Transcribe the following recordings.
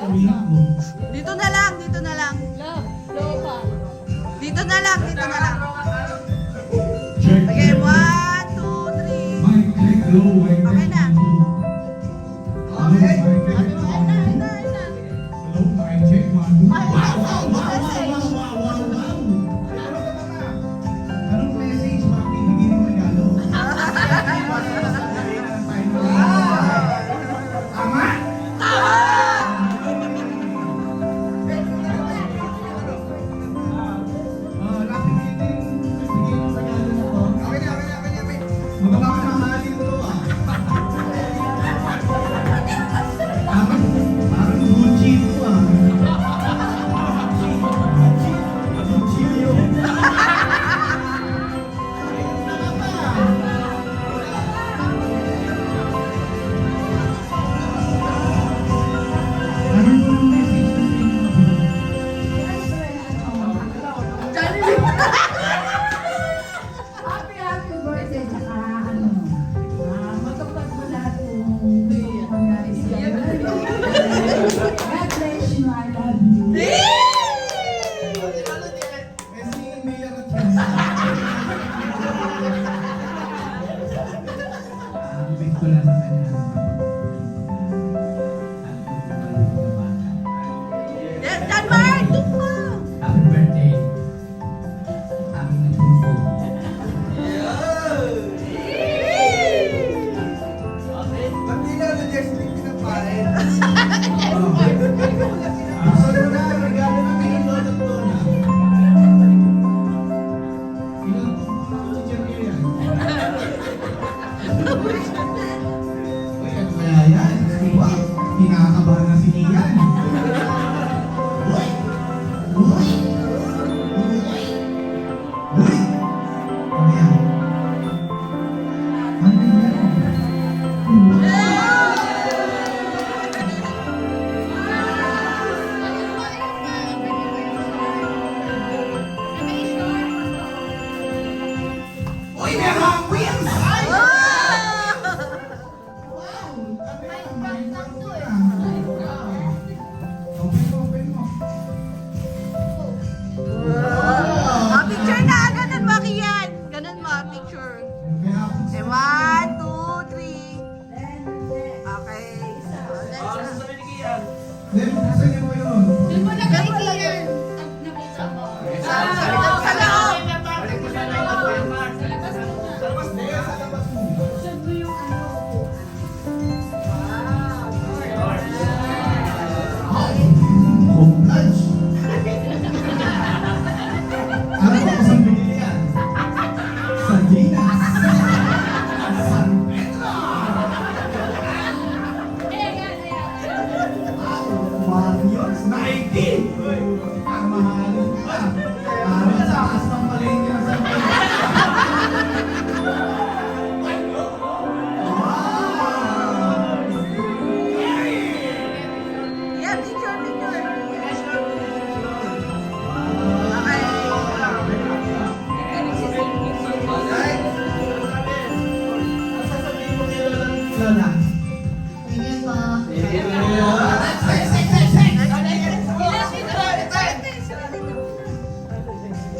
Dito na lang, dito na lang. Dito na lang, dito na lang. Okay, 1, 2, 3. Okay na. Happy birthday, tsaka matupad mo lahat yung pangyari siya. God bless you, I love you. Janmar, doon ka. Happy birthday. Aming nagpulpo. Kinakabahan na si Ian. Uy! Uy! Uy! Uy! Ano yan? Ano yan? Uy, meron! Uy, ang sakay! Picture na. Ganun mo, Kian. Ganun mo, picture. Okay, 1, 2, 3. Okay. Doon mo na kay Kian. Sa loob. Saan mo yung ano? Home lunch. Ano ba kasang binili yan? Sardinas. San Pedro. Marios. Nike. Ang mahalin pa. Parang sa taas ng palengke ng San Pedro. Yeah, picture, picture. Okay. Lola.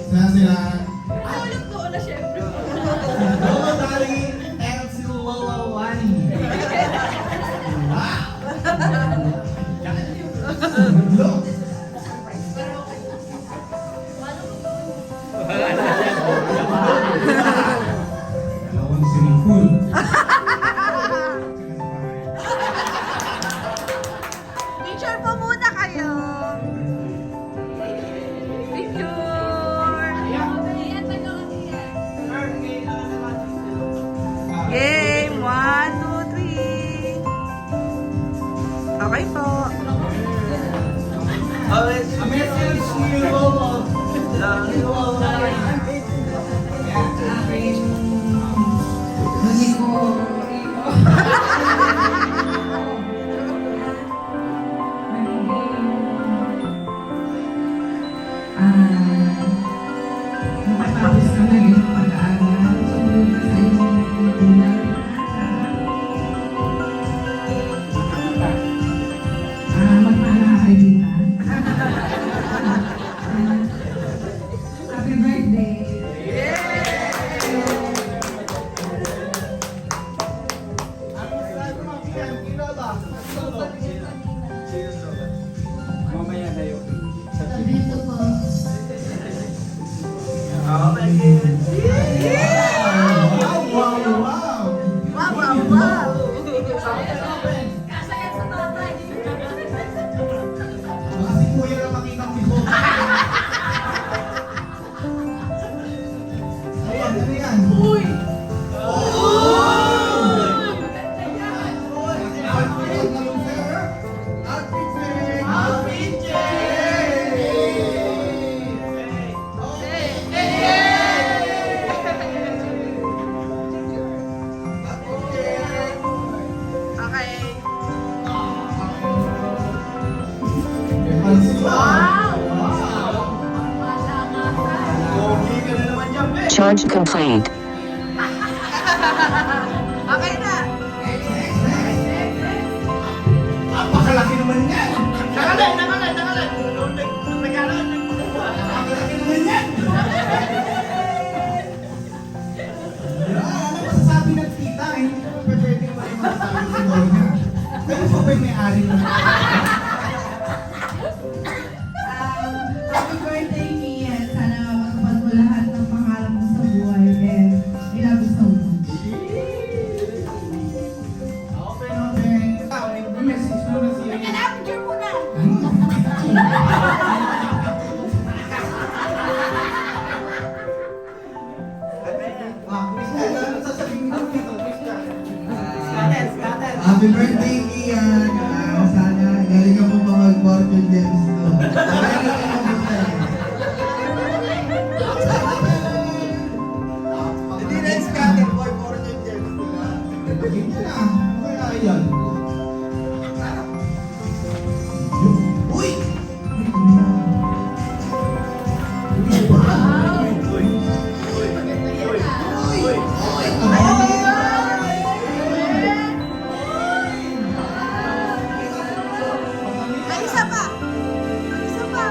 Saan sila? Lolo Dali and si Lola Wani. Wow! Dalawang swimming pool. Picture po muna kayo. Picture. Game, 1, 2, 3. Okay po. A message to you, Lolo. Lola. Hindi ko. Matapos ka na yung pag-aaral, sumunod ka sa iyong magulang. Magmahal Wow! Pogi ka na naman dyan, be. Charge complete. Okay na. Napakalaki naman yan. Nakalay. Nung nagkaroon, napakalaki naman yan. Ano masasabi ng tita? Hindi ko pa pwede pa rin masasabi si Lorna. Pero pa ba yung may-ari ng Happy birthday, Kian. Sana makapag mo lahat ng pangarap mo sa buhay. And we love you so much. Okay. May message mo na siya. Teka na, picture muna. Happy birthday, Ian! Sana galing ka po pa mag-fortune gems to. Hindi na scatter boy, fortune gems to. Hindi na. Kaya yan. Uy! May isa pa. May isa pa.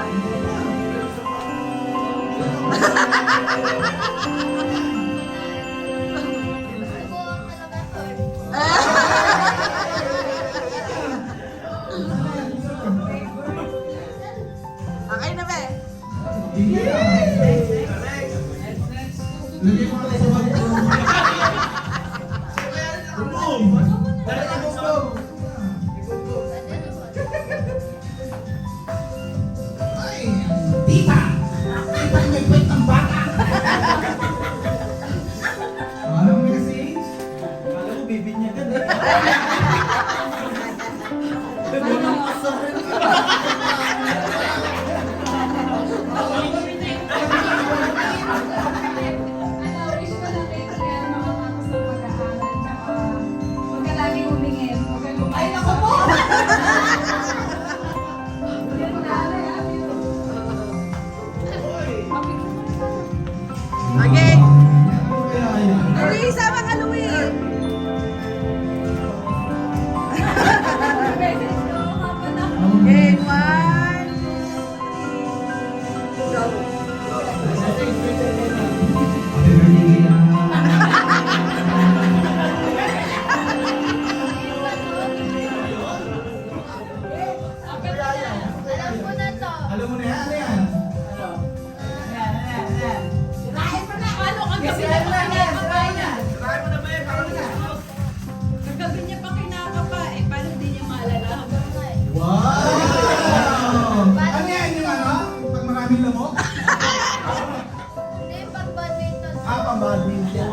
Okay na ba? Hindi na. Lagay mo na sa bag ko. Boom! Dala na boom! Ay! Tita! Tita, may kwent ng bata! Alam mo kasi? Kala mo bibinyagan eh. Wish ko lang kay Kian makatapos ng pag-aaral. Tsaka huwag ka laging humingin. Huwag ka lumayo. Ay, naku po! Yan na, happy. Okay. Ano kaya yan? Louie, sama ka, Louie. Message ko, hapa na. Okay, 1, 2, 3. Go. Happy birthday, Ian. Alam mo na yan, ano yan? Paano kang gabi na Kagabi niya pa kinakapa eh. Paano di niya maalala? Wow! Ano yan yung ano? Pag maraming lamok? Ah, pang-badminton.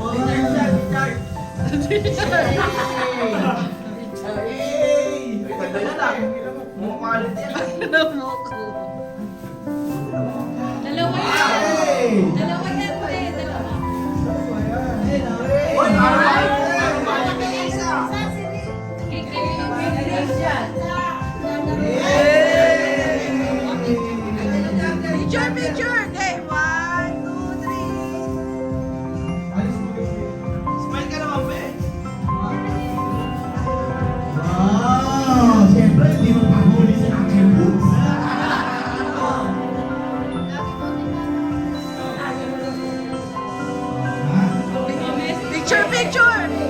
Dalawa yan. Hey! Dalawa yan, te. Dalawa. Picture, picture. Okay, 1, 2, 3. Smile ka naman, be. Wow! Siyempre, hindi mo pahuli sa aking boots. Picture, picture.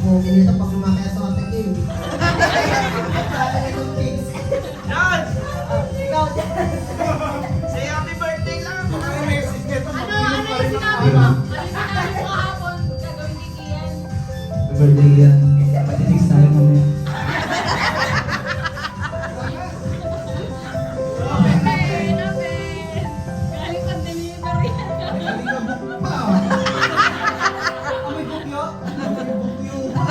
pogi nito pag lumakaya sa Ate Kim. Sabi nitong chicks. Yan! Ikaw dyan. Say happy birthday lang! Ano message nito? Ano yung sinabi mo? Ano yung sinabi mo kahapon? Gagawin ni Kian? Birthday yan. Patinig tayo mamaya. Galing pang delivery. Alikabok pa! Amoy bukyo? Amoy bukyo pa!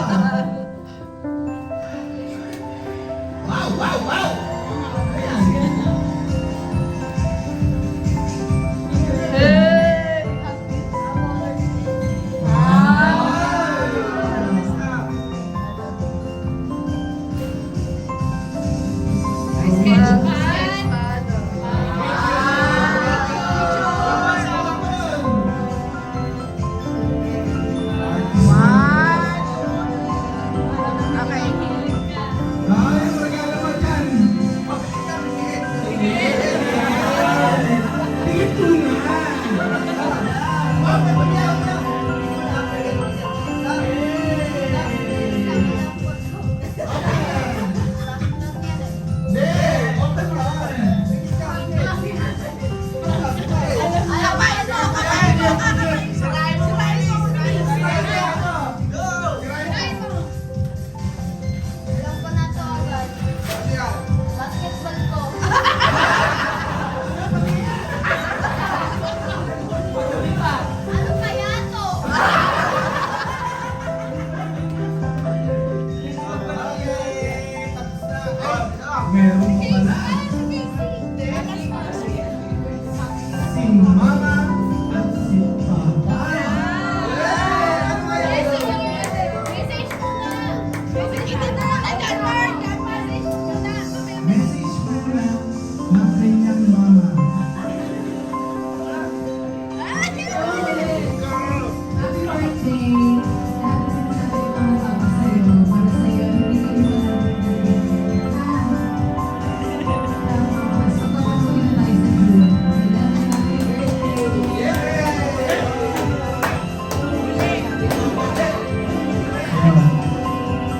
Wow! Wow! Wow! Ayan! Okay. Ay, ang regalo mo dyan! Pabili ka, tingin! Tingin ko nga! Okay, Hindi! Open mo! Sige ka! Sabay, ito, kapay, ito, kakapay. Sirain mo! Sirain mo! Go! Sirain mo! Alam ko na to agad. Ano yan? Basketball ko. Ano kaya to? Okay, tapos na. Oh, Meron pa pala. Si Mama at si Papa. Message mo na. Message mo na. Message mo na. Message mo na ng kanyang mama. Happy Happy birthday! Lahat ng sinasabi ko mga papa sa'yo, para sa'yo, hindi ko ito tapos, pagpapatuloy na tayo sa June. Happy birthday!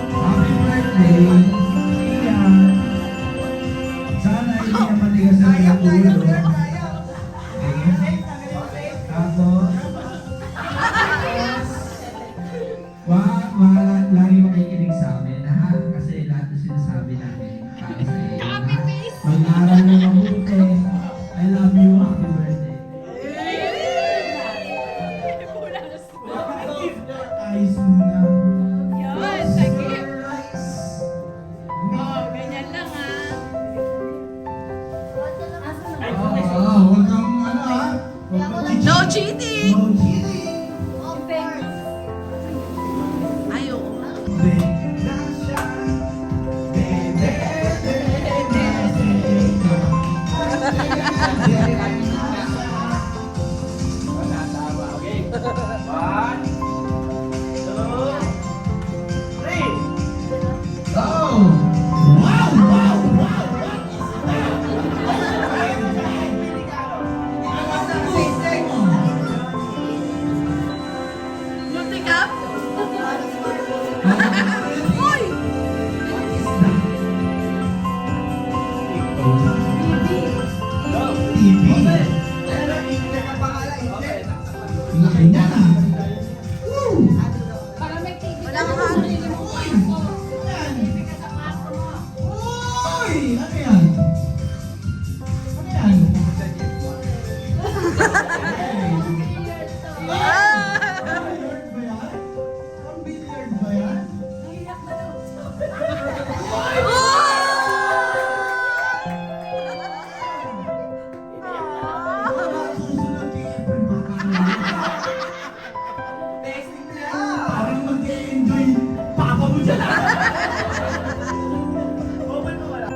Happy birthday! Iya! Sana hindi na matigas ang iyong ulo. Tapos, lagi makikinig sa amin, ha? Kasi lahat na sinasabi namin para sa iyo. Mag-aaral na mabuti. I love you. Happy birthday. Ayos muna. Yun, sige. Eyes. Oh, ganyan lang ha. Huwag kang ano ha? Huwag kang No cheating! No cheating! Ayaw. Bigla siya. Bebe, bebe, Okay. 1, 2, 3. Go! Wow! Wow! Wow! Multi-cup? Uy! TV. Laki niya na. Woo! Para may TV Wala ka kang na. ano. Uy! Yan. TV ka sa kwarto mo. Uy! Ano yan? Ano yan? Billiard ba yan? Ang billiard ba yan? Nahiyak na daw. Susunod kay Efren baka testing na yan. Parang mag-enjoy. Papa mo dyan ah. Open mo wala.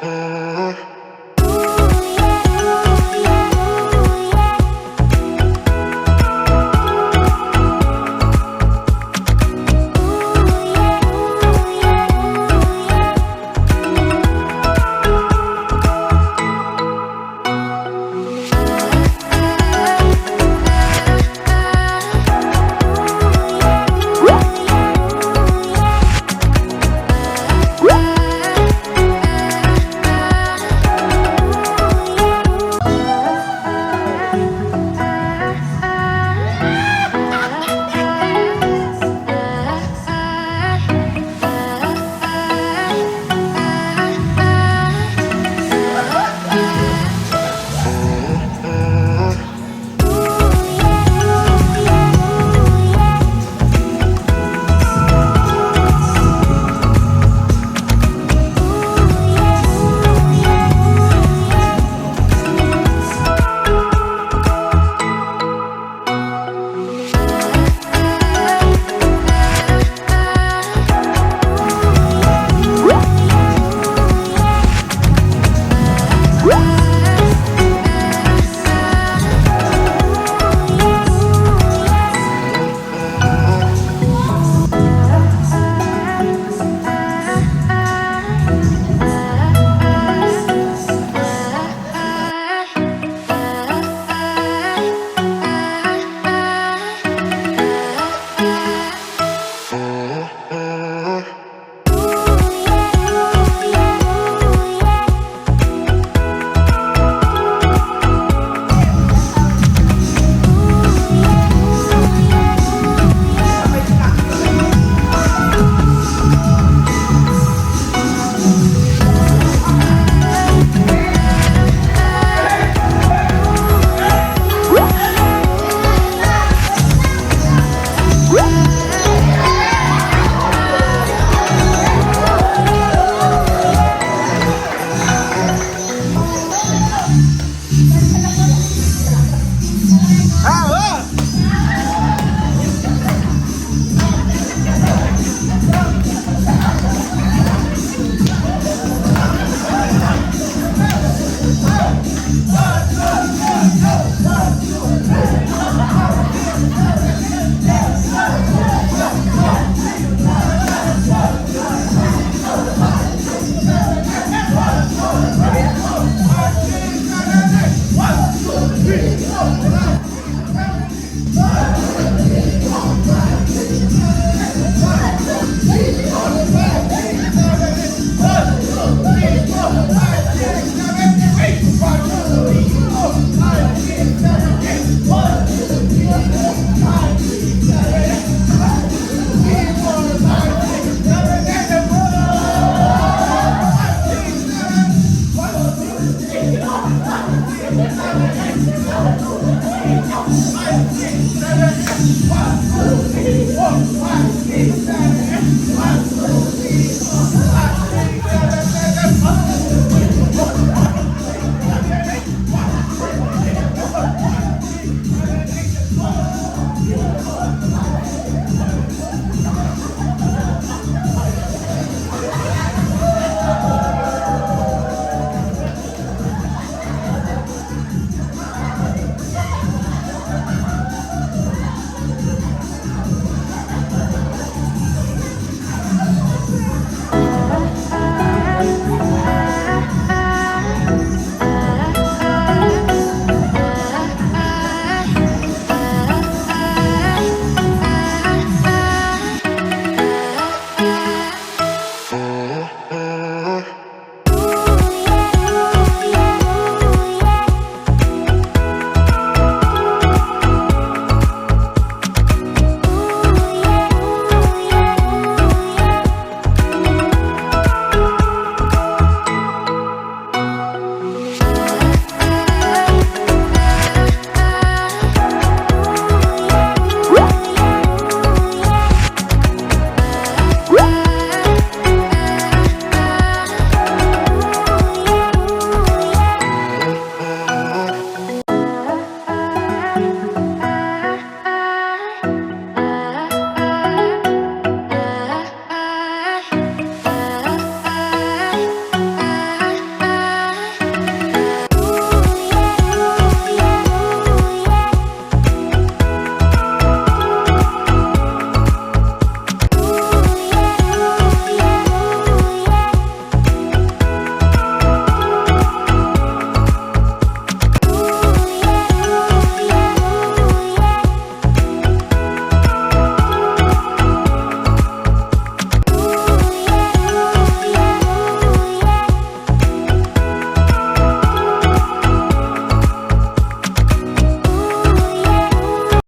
Mm-hmm.